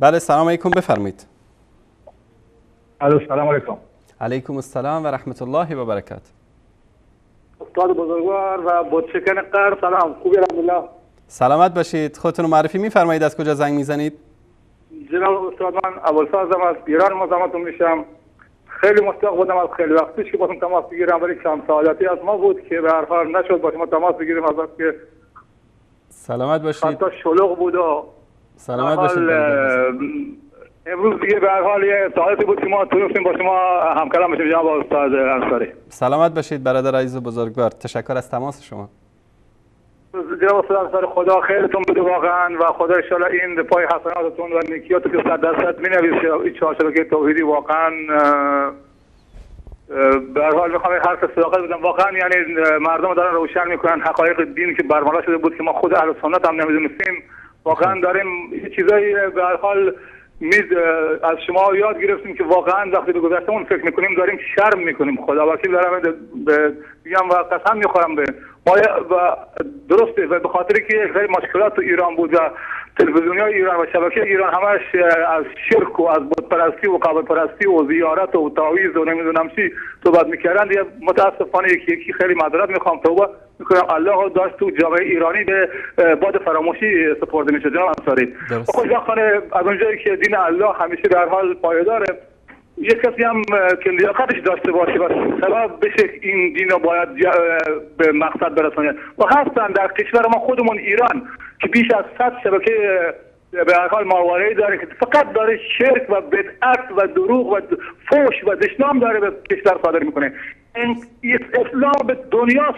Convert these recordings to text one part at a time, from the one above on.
بله سلام علیکم، بفرمایید. سلام علیکم. علیکم السلام و رحمت الله و برکاته. استاد بزرگوار و بودشکن قهر، سلام. خوبی الحمدلله. سلامت باشید. خودتون رو معرفی می‌فرمایید، از کجا زنگ میزنید؟ جناب استاد، من ابوالفضلم از ایران مزاحمتون میشم. خیلی مشتاق بودم از خیلی وقت پیش که باتون تماس بگیرم، ولی کم سعادتی از ما بود که به هر حال نشد با شما تماس بگیریم. از که سلامت باشید. حتی شلوغ بود و سلامت باشید. امروز دیگه به هر حال یه سعادتی بود که ما تونستیم با شما همکلام بشیم جناب استاد انصاری. سلامت باشید برادر عزیز و بزرگوار. تشکر از تماس شما. جناب استاد انصاری، خدا خیرتون بده واقعا و خدا ان شاء الله این پای حسناتتون و نیکیاتون که 100% می‌نویسه این چهارشنبه توحیدی واقعا به هر حال میخوام حرف صداقت بدم. واقعا یعنی مردم دارن روشن میکنن حقایق دین که برملا شده بود که ما خود اهل سنت هم نمیدونستیم. واقعا داریم چیزایی به هر حال از شما یاد گرفتیم که واقعا وقتی به گذشتهمون فکر میکنیم داریم شرم میکنیم. خدا وکیل دارم میگم و قسم میخورم به ما و درسته و به خاطری که خیلی مشکلات تو ایران بود و تلویزیون‌های ایران و شبکه ایران همش از شرک و از بت پرستی و قبر پرستی و زیارت و تعویض و نمیدونم چی صحبت میکردن. دیگه متاسفانه یکی خیلی معذرت میخوام، توبه میکنم. الله داشت تو جامعه ایرانی به باد فراموشی سپرده میشه جناب انصاری. خوشبختانه از اونجایی که دین الله همیشه در حال پایداره، یک کسی هم که لیاقتش داشته باشه و سبب بشه این دین رو باید به مقصد برسونه و هستن در کشور ما خودمون ایران که بیش از 100 شبکه به هر حال ماهواره‌ای داره که فقط داره شرک و بدعت و دروغ و فحش و دشنام داره به کشور صادر میکنه. اسلام به دنیا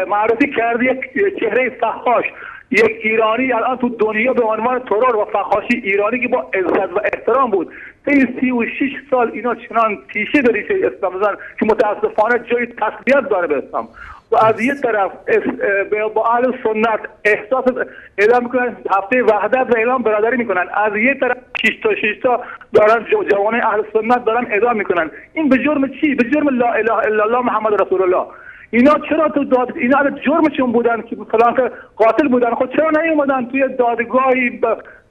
معرفی کرده یک چهره فحاش. یک ایرانی الان تو دنیا به عنوان ترور و فحاشی ایرانی که با عزت و احترام بود 36 سال اینا چنان پیشه به ریشه اسلام زدن که متاسفانه جای تسلیت داره به اسلام. و از یک طرف با اهل سنت احساس اعلام میکنن، هفته وحدت و اعلام برادری میکنن. از یک طرف 6 تا دارن جوانه اهل سنت دارن اعدام میکنن. این به جرم چی؟ به جرم لا اله الا الله محمد رسول الله. اینا چرا تو اینا جرمشون بودن که فلان قاتل بودن، خود چرا نیومدن توی دادگاهی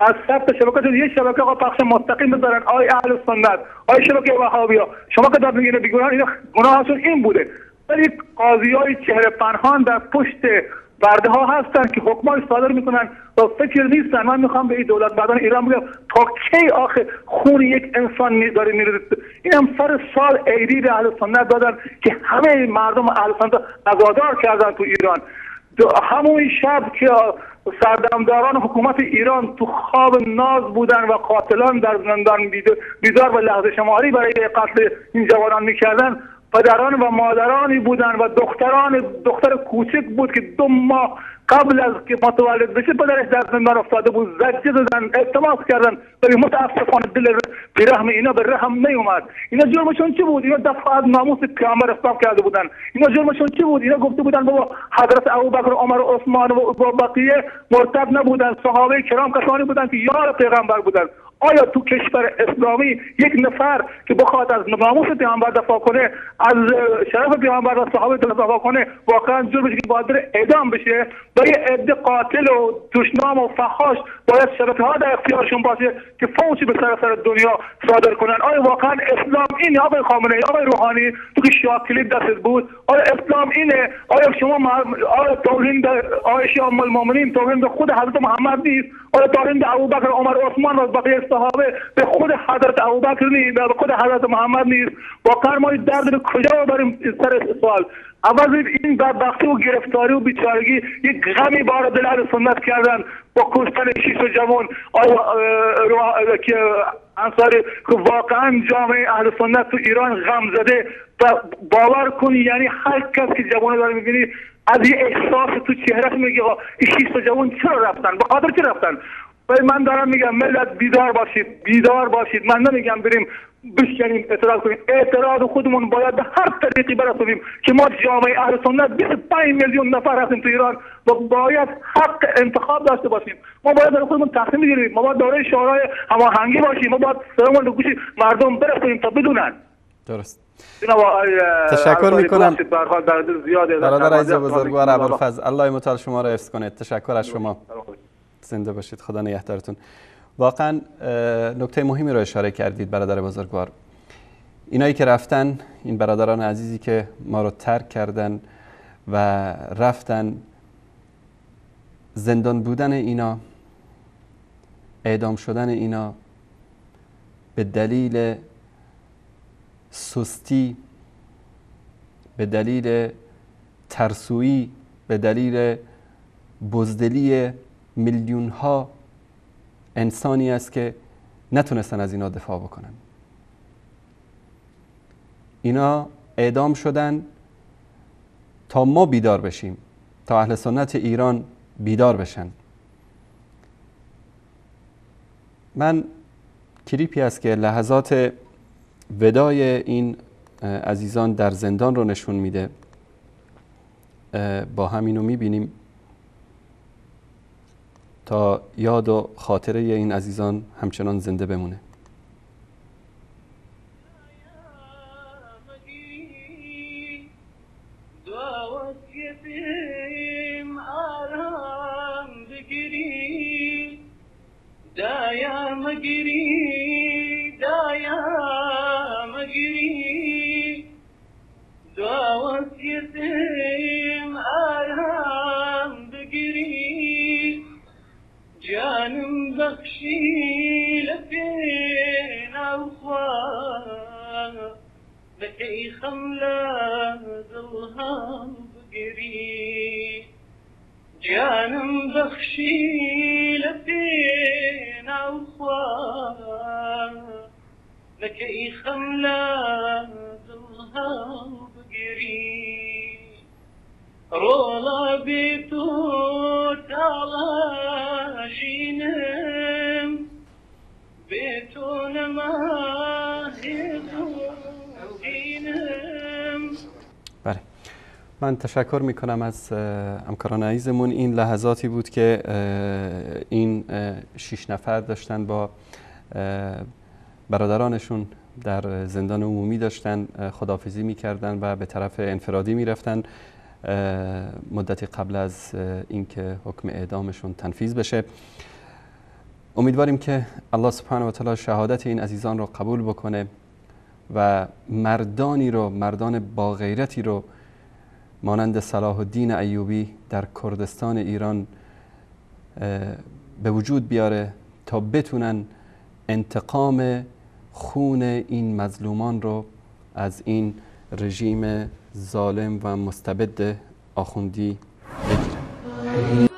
از ثبت شبکه یه شبکه پخش مستقیم بذارن؟ آی اهل سنت، آی شبکه وهابیا، شما که داد میگیره بیگناه، اینا گناهشون این بوده. ولی قاضیای چهره پنهان در پشت برده ها هستن که حکمای صادر میکنن و فکر نیستن. من میخوام به این دولت بعدان ایران بگم تا کی آخه خون یک انسان داره میره؟ این هم سر سال عیدی به اهل سنت دادن که همه مردم اهل سنت عزادار کردن تو ایران. همون شب که سردمداران حکومت ایران تو خواب ناز بودن و قاتلان در زندان بیدار و لحظه شماری برای قتل این جوانان میکردن، پدران و مادرانی بودن و دختر کوچک بود که 2 ماه قبل از که متولد بشه پدرش در زندان افتاده بود. زجه زدن، التماس کردن، ولی متاسفانه دل بیرحم اینا به رحم نیومد. اینا جرمشون چی بود؟ اینا دفع از ناموس پیامبر اسلام کرده بودن. اینا جرمشون چی بود؟ اینا گفته بودن بابا حضرت ابوبکر و عمر و عثمان و بقیه مرتد نبودن، صحابه کرام کسانی بودن که یار پیغمبر بودن. آیا تو کشور اسلامی یک نفر که بخواد از ناموس پیامبر دفاع کنه، از شرف پیامبر و صحابه دفاع کنه، واقعا جرمش که باید بره اعدام بشه؟ و یه عده قاتل و دشنام و فحاش باید شبکه‌ها در اختیارشون باشه که فوشی به سر دنیا صادر کنن؟ آیا واقعا اسلام اینه آقای خامنه‌ای، آقای روحانی تو که شاکلی دستت بود؟ آیا اسلام اینه؟ آیا شما آیا توهین به عایشه ام المؤمنین توهین به خود حضرت محمد نیست؟ آیا توهین به ابوبکر عمر و عثمان و بقیه صحابه به خود حضرت ابوبکر نیست؟ به خود حضرت محمد نیست؟ واقعا ما درد به کجا ببریم سر سوال؟ عوض این بدبختی و گرفتاری و بیچارگی یک غمی بار دل اهل سنت کردن با کشتن 6 جوان. آیا که انصاری که واقعا جامعه اهل سنت تو ایران غم زده و باور کنی یعنی هر کس که جوانه داره میبینی از یه احساس تو چهرهش میگه این 6 جوان چرا رفتن؟ به خاطر چی رفتن؟ ولی من دارم میگم ملت بیدار باشید. من نمیگم بریم بشکنیم اعتراض کنیم، اعتراض خودمون باید به هر طریقی برسونیم که ما جامعه اهل سنت 25 میلیون نفر هستیم تو ایران و باید حق انتخاب داشته باشیم. ما باید برای خودمون تصمیم بگیریم، ما باید دارای شورای هماهنگی باشیم، ما باید سرمون رو گوش مردم برسونیم تا بدونن. درست. تشکر میکنم برادر عزیز بزرگوار ابوالفضل. الله متعال شما را حفظ کنه. تشکر از شما. زنده باشید. خدا نگهدارتون. واقعا نکته مهمی رو اشاره کردید برادر بزرگوار. اینایی که رفتن، این برادران عزیزی که ما رو ترک کردن و رفتن، زندان بودن اینا، اعدام شدن اینا به دلیل سستی، به دلیل ترسویی، به دلیل بزدلی میلیون ها انسانی است که نتونستن از اینا دفاع بکنن. اینا اعدام شدن تا ما بیدار بشیم، تا اهل سنت ایران بیدار بشن. من کلیپی است که لحظات وداع این عزیزان در زندان رو نشون میده، با همینو میبینیم تا یاد و خاطره این عزیزان همچنان زنده بمونه. جانم بخشی لفين أوخا بكي خملة ظلها بقري جانم بخشي لفين أوخا بكي خملة ظلها بقري رولا بيتو تالاشينم بيتو نماهينم. بله، من تشکر میکنم از همکاران عزیزمون. این لحظاتی بود که این 6 نفر داشتن با برادرانشون در زندان عمومی داشتن خداحافظی میکردن و به طرف انفرادی میرفتن مدتی قبل از اینکه حکم اعدامشون تنفیذ بشه. امیدواریم که الله سبحانه و تعالی شهادت این عزیزان رو قبول بکنه و مردان با غیرتی رو مانند صلاح الدین ایوبی در کردستان ایران به وجود بیاره تا بتونن انتقام خون این مظلومان رو از این رژیم ظالم و مستبد آخوندی بگیرن.